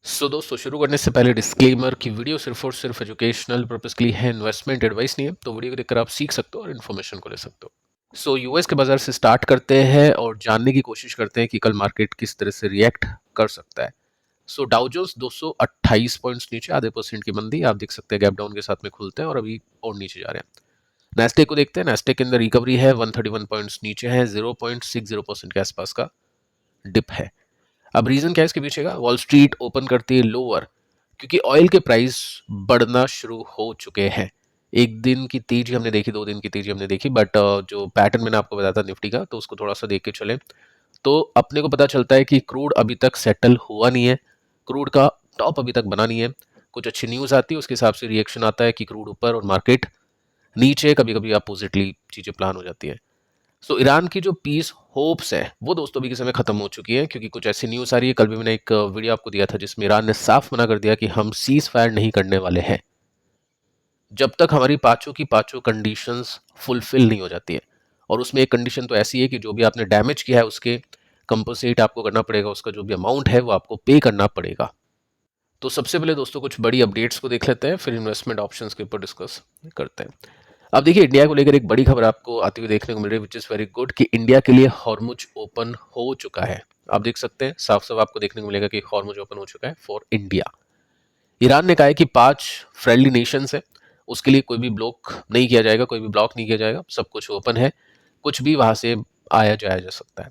दोस्तों शुरू करने से पहले डिस्क्लेमर कि वीडियो सिर्फ और सिर्फ एजुकेशनल पर्पस के लिए है, इन्वेस्टमेंट एडवाइस नहीं है। तो वीडियो को देखकर आप सीख सकते हो और इन्फॉर्मेशन को ले सकते हो। यूएस के बाजार से स्टार्ट करते हैं और जानने की कोशिश करते हैं कि कल मार्केट किस तरह से रिएक्ट कर सकता है। डाउ जोन्स 228 पॉइंट्स नीचे, आधे परसेंट की मंदी आप देख सकते हैं, गैप डाउन के साथ में खुलते हैं और अभी और नीचे जा रहे हैं। नेस्टे को देखते हैं, नेस्टे के अंदर रिकवरी है, 131 पॉइंट्स नीचे है, 0.60% के आसपास का डिप है। अब रीजन क्या है इसके पीछे का? वॉल स्ट्रीट ओपन करती है लोअर, क्योंकि ऑयल के प्राइस बढ़ना शुरू हो चुके हैं। एक दिन की तेजी हमने देखी, 2 दिन की तेजी हमने देखी, बट जो पैटर्न मैंने आपको बताया था निफ्टी का, तो उसको थोड़ा सा देख के चले तो अपने को पता चलता है कि क्रूड अभी तक सेटल हुआ नहीं है, क्रूड का टॉप अभी तक बना नहीं है। कुछ अच्छी न्यूज़ आती है, उसके हिसाब से रिएक्शन आता है कि क्रूड ऊपर और मार्केट नीचे, कभी कभी अपोजिटली चीज़ें प्लान हो जाती है। ईरान की जो पीस होप्स है वो दोस्तों अभी के समय खत्म हो चुकी है, क्योंकि कुछ ऐसी न्यूज़ आ रही है। कल भी मैंने एक वीडियो आपको दिया था जिसमें ईरान ने साफ मना कर दिया कि हम सीज फायर नहीं करने वाले हैं जब तक हमारी पांचों कंडीशंस फुलफिल नहीं हो जाती है। और उसमें एक कंडीशन तो ऐसी है कि जो भी आपने डैमेज किया है उसके कंपोसेट आपको करना पड़ेगा, उसका जो भी अमाउंट है वो आपको पे करना पड़ेगा। तो सबसे पहले दोस्तों कुछ बड़ी अपडेट्स को देख लेते हैं, फिर इन्वेस्टमेंट ऑप्शंस के ऊपर डिस्कस करते हैं। अब देखिए, इंडिया को लेकर एक बड़ी खबर आपको आती हुई देखने को मिल रही है, विच इज़ वेरी गुड, कि इंडिया के लिए हॉर्मुज ओपन हो चुका है। आप देख सकते हैं, साफ साफ आपको देखने को मिलेगा कि हॉर्मुज ओपन हो चुका है फॉर इंडिया। ईरान ने कहा है कि 5 फ्रेंडली नेशंस है, उसके लिए कोई भी ब्लॉक नहीं किया जाएगा, कोई भी ब्लॉक नहीं किया जाएगा, सब कुछ ओपन है, कुछ भी वहां से आया जाया जा सकता है।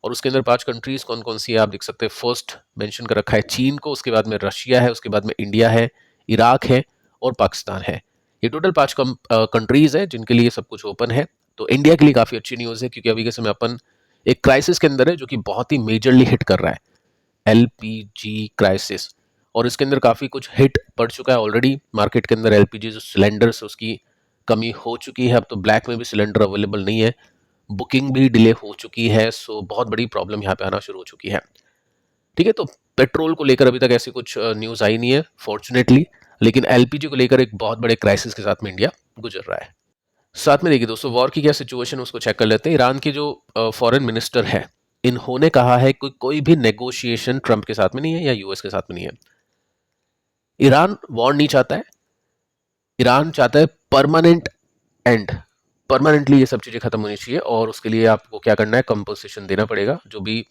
और उसके अंदर 5 कंट्रीज कौन कौन सी है आप देख सकते हैं। फर्स्ट मेंशन कर रखा है चीन को, उसके बाद में रशिया है, उसके बाद में इंडिया है, इराक है और पाकिस्तान है। ये टोटल 5 कंट्रीज है जिनके लिए सब कुछ ओपन है। तो इंडिया के लिए काफी अच्छी न्यूज है, क्योंकि अभी के समय अपन एक क्राइसिस के अंदर है जो कि बहुत ही मेजरली हिट कर रहा है, एलपीजी क्राइसिस। और इसके अंदर काफ़ी कुछ हिट पड़ चुका है ऑलरेडी। मार्केट के अंदर एलपीजी जो सिलेंडर्स उसकी कमी हो चुकी है, अब तो ब्लैक में भी सिलेंडर अवेलेबल नहीं है, बुकिंग भी डिले हो चुकी है। बहुत बड़ी प्रॉब्लम यहाँ पे आना शुरू हो चुकी है। ठीक है, तो पेट्रोल को लेकर अभी तक ऐसी कुछ न्यूज़ आई नहीं है फॉर्चुनेटली, लेकिन एलपीजी को लेकर एक बहुत बड़े क्राइसिस के साथ में इंडिया गुजर रहा है। साथ में देखिए दोस्तों, वॉर की क्या सिचुएशन उसको चेक कर लेते हैं। ईरान की जो फॉरेन मिनिस्टर है, इन्होंने कहा है कि कोई भी नेगोशिएशन ट्रंप के साथ में नहीं है या यूएस के साथ में नहीं है। ईरान वॉर नहीं चाहता है, ईरान चाहता है परमानेंट एंड, परमानेंटली ये सब चीज़ें खत्म होनी चाहिए। और उसके लिए आपको क्या करना है, कंपनसेशन देना पड़ेगा, जो भी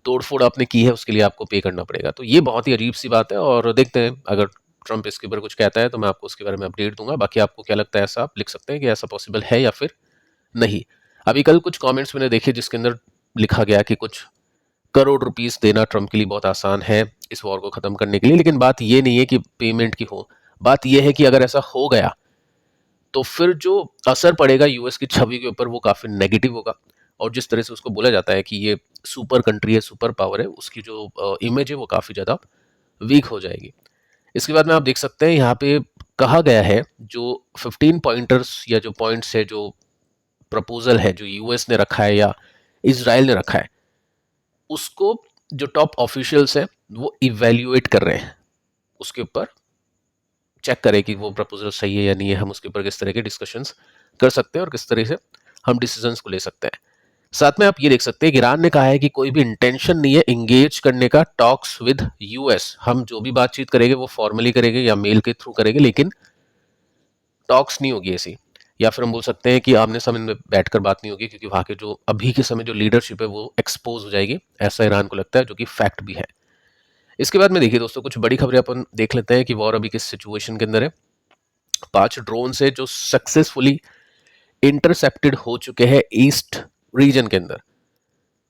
तोड़फोड़ आपने की है उसके लिए आपको पे करना पड़ेगा। तो ये बहुत ही अजीब सी बात है, और देखते हैं अगर ट्रंप इसके ऊपर कुछ कहता है तो मैं आपको उसके बारे में अपडेट दूंगा। बाकी आपको क्या लगता है, ऐसा आप लिख सकते हैं कि ऐसा पॉसिबल है या फिर नहीं। अभी कल कुछ कमेंट्स मैंने देखे जिसके अंदर लिखा गया कि कुछ करोड़ रुपीस देना ट्रंप के लिए बहुत आसान है इस वॉर को खत्म करने के लिए, लेकिन बात ये नहीं है कि पेमेंट की हो, बात यह है कि अगर ऐसा हो गया तो फिर जो असर पड़ेगा यूएस की छवि के ऊपर वो काफी नेगेटिव होगा। और जिस तरह से उसको बोला जाता है कि ये सुपर कंट्री है, सुपर पावर है, उसकी जो इमेज है वो काफी ज्यादा वीक हो जाएगी। इसके बाद में आप देख सकते हैं यहाँ पे कहा गया है, जो 15 पॉइंटर्स या जो पॉइंट्स है, जो प्रपोजल है जो यूएस ने रखा है या इसराइल ने रखा है, उसको जो टॉप ऑफिशियल्स हैं वो इवेल्युएट कर रहे हैं, उसके ऊपर चेक करें कि वो प्रपोजल सही है या नहीं है, हम उसके ऊपर किस तरह के डिस्कशंस कर सकते हैं और किस तरह से हम डिसीजंस को ले सकते हैं। साथ में आप ये देख सकते हैं कि ईरान ने कहा है कि कोई भी इंटेंशन नहीं है इंगेज करने का टॉक्स विद यूएस, हम जो भी बातचीत करेंगे वो फॉर्मली करेंगे या मेल के थ्रू करेंगे, लेकिन टॉक्स नहीं होगी ऐसी। या फिर हम बोल सकते हैं कि आमने सामने में बैठकर बात नहीं होगी, क्योंकि वहां के जो अभी के समय जो लीडरशिप है वो एक्सपोज हो जाएगी, ऐसा ईरान को लगता है, जो कि फैक्ट भी है। इसके बाद में देखिए दोस्तों, कुछ बड़ी खबरें अपन देख लेते हैं कि वॉर अभी किस सिचुएशन के अंदर है। 5 ड्रोन से जो सक्सेसफुली इंटरसेप्टेड हो चुके हैं ईस्ट रीजन के अंदर।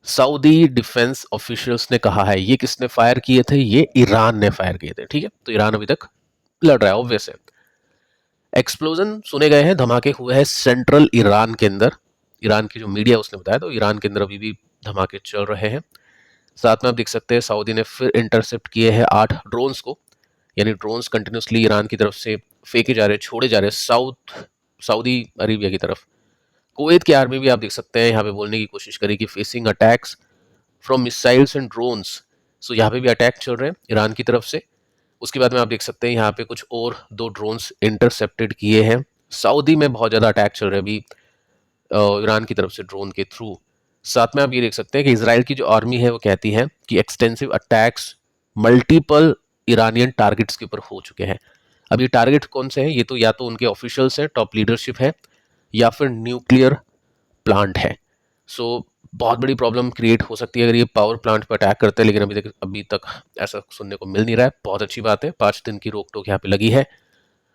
सऊदी डिफेंस ऑफिशियल्स ने कहा है, ये किसने फायर किए थे, ये ईरान ने फायर किए थे। ठीक है, तो ईरान अभी तक लड़ रहा है, ऑब्वियस है। एक्सप्लोजन सुने गए हैं, धमाके हुए हैं सेंट्रल ईरान के अंदर। ईरान की जो मीडिया उसने बताया, तो ईरान के अंदर अभी भी धमाके चल रहे हैं। साथ में आप देख सकते हैं सऊदी ने फिर इंटरसेप्ट किए हैं 8 ड्रोन्स को, यानी ड्रोन्स कंटिन्यूसली ईरान की तरफ से फेंके जा रहे हैं, छोड़े जा रहे हैं सऊदी अरेबिया की तरफ। कुवैत की आर्मी भी आप देख सकते हैं यहाँ पे बोलने की कोशिश करी कि facing attacks from missiles and drones. यहाँ पे भी अटैक चल रहे हैं ईरान की तरफ से। उसके बाद में आप देख सकते हैं यहाँ पे कुछ और 2 ड्रोन्स इंटरसेप्टेड किए हैं। सऊदी में बहुत ज़्यादा अटैक चल रहे हैं अभी ईरान की तरफ से ड्रोन के थ्रू। साथ में आप ये देख सकते हैं कि इसराइल की जो आर्मी है वो कहती है कि extensive attacks, multiple Iranian targets के ऊपर हो चुके हैं। अब ये टारगेट कौन से हैं? ये तो या तो उनके ऑफिशियल्स हैं, टॉप लीडरशिप है, या फिर न्यूक्लियर प्लांट है। सो बहुत बड़ी प्रॉब्लम क्रिएट हो सकती है अगर ये पावर प्लांट पर अटैक करते हैं, लेकिन अभी तक ऐसा सुनने को मिल नहीं रहा है। बहुत अच्छी बात है, 5 दिन की रोक टोक यहाँ पे लगी है।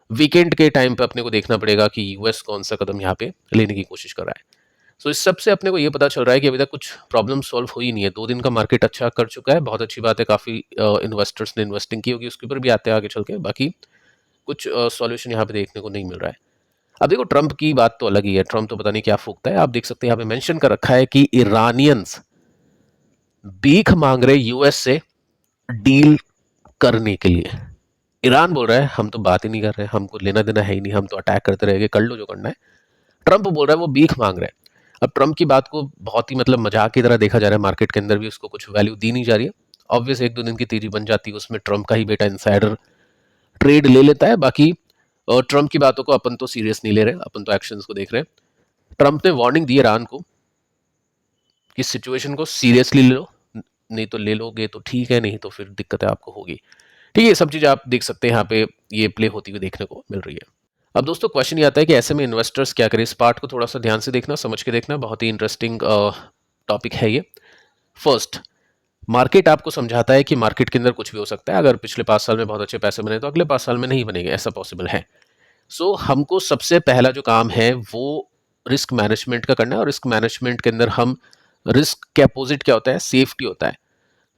वीकेंड के टाइम पे अपने को देखना पड़ेगा कि यूएस कौन सा कदम यहाँ पे लेने की कोशिश कर रहा है। सो इस सब से अपने को ये पता चल रहा है कि अभी तक कुछ प्रॉब्लम सॉल्व हुई नहीं है। 2 दिन का मार्केट अच्छा कर चुका है, बहुत अच्छी बात है। काफ़ी इन्वेस्टर्स ने इन्वेस्टिंग की होगी, उसके ऊपर भी आते हैं आगे चल के। बाकी कुछ सॉल्यूशन यहाँ पे देखने को नहीं मिल रहा है। अब देखो, ट्रंप की बात तो अलग ही है। ट्रंप तो पता नहीं क्या फूकता है। आप देख सकते हैं यहाँ पे मेंशन कर रखा है कि ईरानियंस भीख मांग रहे यूएस से डील करने के लिए। ईरान बोल रहा है हम तो बात ही नहीं कर रहे, हमको लेना देना है ही नहीं, हम तो अटैक करते रहेंगे, कर लो जो करना है। ट्रंप बोल रहा है वो भीख मांग रहा है। अब ट्रंप की बात को बहुत ही मतलब मजाक की तरह देखा जा रहा है, मार्केट के अंदर भी उसको कुछ वैल्यू दी नहीं जा रही है। ऑब्वियस 1-2 दिन की तेजी बन जाती है, उसमें ट्रंप का ही बेटा इनसाइडर ट्रेड ले लेता है। बाकी ट्रंप की बातों को अपन तो सीरियस नहीं ले रहे, अपन तो एक्शंस को देख रहे हैं। ट्रंप ने वार्निंग दी ईरान को कि सिचुएशन को सीरियसली ले लो, नहीं तो ले लोगे तो ठीक है, नहीं तो फिर दिक्कतें आपको होगी। ठीक है, सब चीज़ आप देख सकते हैं यहाँ पे ये प्ले होती हुई देखने को मिल रही है। अब दोस्तों क्वेश्चन ये आता है कि ऐसे में इन्वेस्टर्स क्या करें? इस पार्ट को थोड़ा सा ध्यान से देखना, समझ के देखना, बहुत ही इंटरेस्टिंग टॉपिक है ये। फर्स्ट, मार्केट आपको समझाता है कि मार्केट के अंदर कुछ भी हो सकता है। अगर पिछले 5 साल में बहुत अच्छे पैसे बने तो अगले 5 साल में नहीं बनेंगे, ऐसा पॉसिबल है। सो हमको सबसे पहला जो काम है वो रिस्क मैनेजमेंट का करना है। और रिस्क मैनेजमेंट के अंदर हम रिस्क के अपोजिट क्या होता है? सेफ्टी होता है।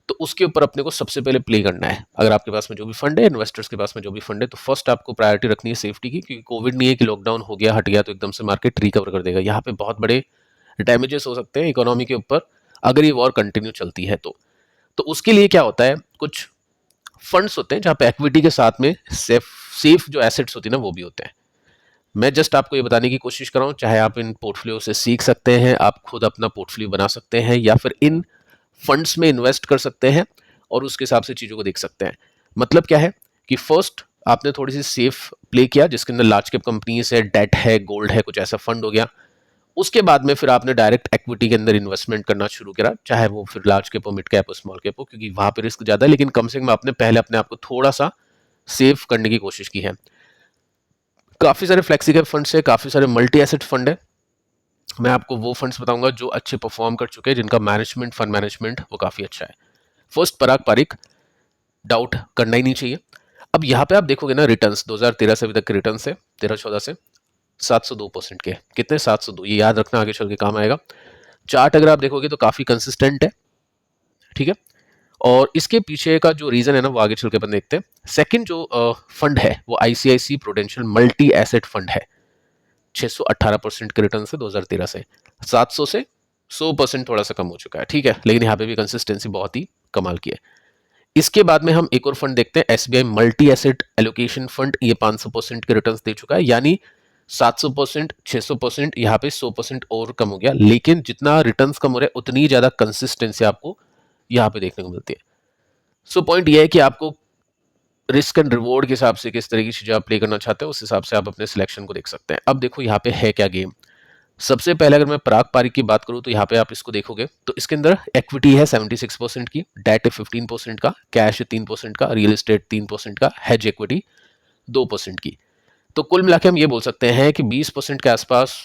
तो उसके ऊपर अपने को सबसे पहले प्ले करना है। अगर आपके पास में जो भी फंड है, इन्वेस्टर्स के पास में जो भी फंड है, तो फर्स्ट आपको प्रायोरिटी रखनी है सेफ्टी की। क्योंकि कोविड नहीं है कि लॉकडाउन हो गया हट गया तो एकदम से मार्केट रिकवर कर देगा। यहाँ पे बहुत बड़े डैमेजेस हो सकते हैं इकोनॉमी के ऊपर अगर ये वॉर कंटिन्यू चलती है तो उसके लिए क्या होता है, कुछ फंड्स होते हैं जहाँ पे इक्विटी के साथ में सेफ जो एसेट्स होती है ना वो भी होते हैं। मैं जस्ट आपको ये बताने की कोशिश कर रहा हूँ, चाहे आप इन पोर्टफोलियो से सीख सकते हैं, आप खुद अपना पोर्टफोलियो बना सकते हैं, या फिर इन फंड्स में इन्वेस्ट कर सकते हैं और उसके हिसाब से चीज़ों को देख सकते हैं। मतलब क्या है कि फर्स्ट आपने थोड़ी सी सेफ प्ले किया जिसके अंदर लार्ज कैप कंपनीज है, डेट है, गोल्ड है, कुछ ऐसा फंड हो गया। उसके बाद में फिर आपने डायरेक्ट इक्विटी के अंदर इन्वेस्टमेंट करना शुरू करा, चाहे वो फिर लार्ज कैप हो, मिड कैप हो, स्मॉल कैप हो, क्योंकि वहां पे रिस्क ज्यादा है, लेकिन कम से कम आपने पहले अपने आप को थोड़ा सा सेफ करने की कोशिश की है। काफी सारे फ्लेक्सी कैप फंड्स है, काफी सारे मल्टी एसेट फंड है। मैं आपको वो फंड्स बताऊंगा जो अच्छे परफॉर्म कर चुके हैं, जिनका मैनेजमेंट, फंड मैनेजमेंट वो काफी अच्छा है। फर्स्ट, पराग पारिक, डाउट करना ही नहीं चाहिए। अब यहाँ पे आप देखोगे ना, रिटर्न्स 2013 से अभी तक के रिटर्न्स है 13-14 से 702% के। कितने? 702। ये याद रखना, आगे चल के काम आएगा। चार्ट अगर आप देखोगे तो काफी कंसिस्टेंट है, ठीक है। और इसके पीछे का जो रीजन है ना वो आगे चल के अपन देखते हैं। सेकंड जो फंड है वो ICICI Prudential multi asset fund है। 618% के रिटर्न से 2013 से 700 से 100% थोड़ा सा कम हो चुका है, ठीक है, लेकिन यहाँ पे भी कंसिस्टेंसी बहुत ही कमाल की है। इसके बाद में हम एक और फंड देखते हैं, SBI multi asset allocation fund. ये 500% के रिटर्न्स दे चुका है, यानी 700%, 600%, यहाँ पे 100% और कम हो गया। लेकिन जितना रिटर्न्स कम हो रहा है उतनी ज्यादा कंसिस्टेंसी आपको यहाँ पे देखने को मिलती है। सो पॉइंट ये है कि आपको रिस्क एंड रिवॉर्ड के हिसाब से किस तरह की चीजें आप प्ले करना चाहते हैं, उस हिसाब से आप अपने सिलेक्शन को देख सकते हैं। अब देखो यहाँ पे है क्या गेम। सबसे पहले अगर मैं पराग पारिक की बात करूं तो यहाँ पे आप इसको देखोगे तो इसके अंदर इक्विटी है 76% की, डेट है 15% का, कैश है 3% का, रियल एस्टेट 3% का, हेज इक्विटी 2% की। तो कुल मिला के हम ये बोल सकते हैं कि 20% के आसपास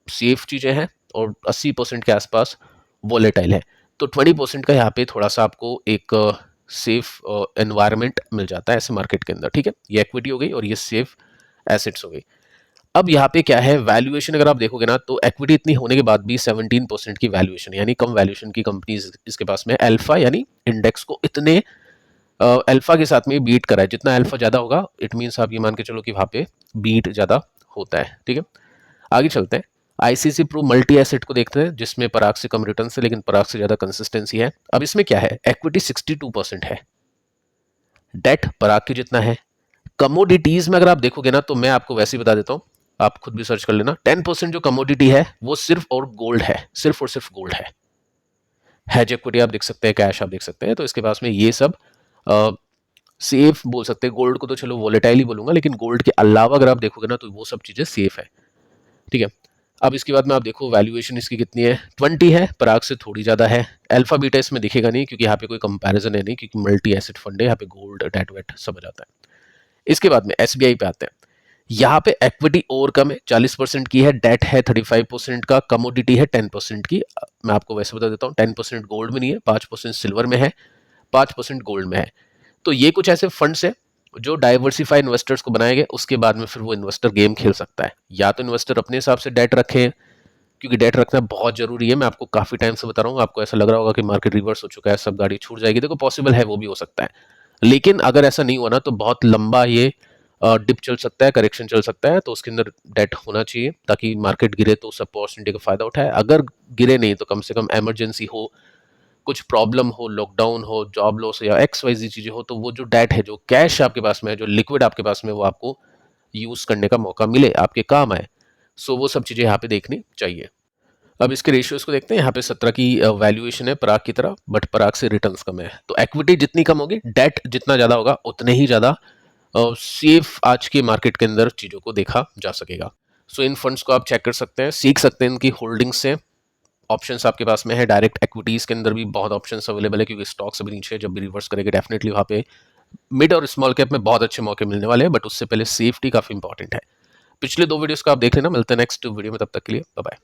सेफ चीजें हैं और 80% के आसपास वॉलेटाइल है। तो 20% का यहाँ पे थोड़ा सा आपको एक सेफ एनवायरनमेंट मिल जाता है ऐसे मार्केट के अंदर, ठीक है। ये इक्विटी हो गई और ये सेफ एसेट्स हो गई। अब यहाँ पे क्या है, वैल्यूएशन अगर आप देखोगे ना तो इक्विटी इतनी होने के बाद भी 17% की वैल्यूएशन, यानी कम वैल्यूएशन की कंपनीज इसके पास में। अल्फा यानी इंडेक्स को इतने अल्फा के साथ में बीट करा है, जितना अल्फा ज्यादा होगा इट मीन्स आप ये मान के चलो कि वहां पे बीट ज्यादा होता है, ठीक है। आगे चलते हैं, आईसीसी प्रो मल्टी एसेट को देखते हैं जिसमें पराग से कम रिटर्न है लेकिन पराग से ज्यादा कंसिस्टेंसी है। अब इसमें क्या है, इक्विटी 62% है, डेट पराग की जितना है। कमोडिटीज में अगर आप देखोगे ना तो मैं आपको वैसे ही बता देता हूं, आप खुद भी सर्च कर लेना, 10% जो कमोडिटी है वो सिर्फ और गोल्ड है, सिर्फ और सिर्फ गोल्ड है। हेज इक्विटी आप देख सकते हैं, कैश आप देख सकते हैं, तो इसके पास में ये सब सेफ बोल सकते हैं। गोल्ड को तो चलो वोलेटाइल ही बोलूंगा, लेकिन गोल्ड के अलावा अगर आप देखोगे ना तो वो सब चीजें सेफ है, ठीक है। अब इसके बाद में आप देखो वैल्यूएशन इसकी कितनी है, 20 है, पराग से थोड़ी ज़्यादा है। अल्फा बीटा इसमें दिखेगा नहीं क्योंकि यहाँ पे कोई कंपैरिजन है नहीं, क्योंकि मल्टी एसेट फंड है, यहाँ पे गोल्ड डेट वेट सब आ जाता है। इसके बाद में एसबीआई पे आते हैं। यहाँ पे इक्विटी और कम है, 40% की है, डेट है 35% का, कमोडिटी है 10% की। मैं आपको वैसे बता देता हूँ, 10% गोल्ड में नहीं है, 5% सिल्वर में है, 5% गोल्ड में है। तो ये कुछ ऐसे फंड्स है जो डाइवर्सिफाई इन्वेस्टर्स को बनाए गए, उसके बाद में फिर वो इन्वेस्टर गेम खेल सकता है। या तो इन्वेस्टर अपने हिसाब से डेट रखे, क्योंकि डेट रखना बहुत जरूरी है। मैं आपको काफी टाइम से बता रहा हूँ, आपको ऐसा लग रहा होगा कि मार्केट रिवर्स हो चुका है, सब गाड़ी छूट जाएगी, देखो पॉसिबल है, वो भी हो सकता है। लेकिन अगर ऐसा नहीं हुआ ना तो बहुत लंबा ये डिप चल सकता है, करेक्शन चल सकता है, तो उसके अंदर डेट होना चाहिए ताकि मार्केट गिरे तो उस अपॉर्चुनिटी का फायदा उठाए। अगर गिरे नहीं तो कम से कम इमरजेंसी हो, कुछ प्रॉब्लम हो, लॉकडाउन हो, जॉब लॉस या एक्स वाई जी चीजें हो, तो वो जो डेट है, जो कैश आपके पास में है, जो लिक्विड आपके पास में, वो आपको यूज करने का मौका मिले, आपके काम आए। सो वो सब चीजें यहाँ पे देखनी चाहिए। अब इसके रेशियोज को देखते हैं। यहाँ पे 17 की वैल्यूएशन है पराग की तरह, बट पराग से रिटर्न्स कम है, तो इक्विटी जितनी कम होगी, डेट जितना ज्यादा होगा, उतने ही ज्यादा सेफ आज के मार्केट के अंदर चीजों को देखा जा सकेगा। सो इन फंड्स को आप चेक कर सकते हैं, सीख सकते हैं इनकी होल्डिंग्स से। ऑप्शंस आपके पास में है, डायरेक्ट इक्विटीज के अंदर भी बहुत ऑप्शंस अवेलेबल है, क्योंकि स्टॉक्स अभी नीचे जब भी रिवर्स करेंगे डेफिनेटली वहाँ पे मिड और स्मॉल कैप में बहुत अच्छे मौके मिलने वाले हैं, बट उससे पहले सेफ्टी काफी इंपॉर्टेंट है। पिछले 2 वीडियोस को आप देख लेना। मिलते हैं नेक्स्ट वीडियो में, तब तक के लिए बाय बाय।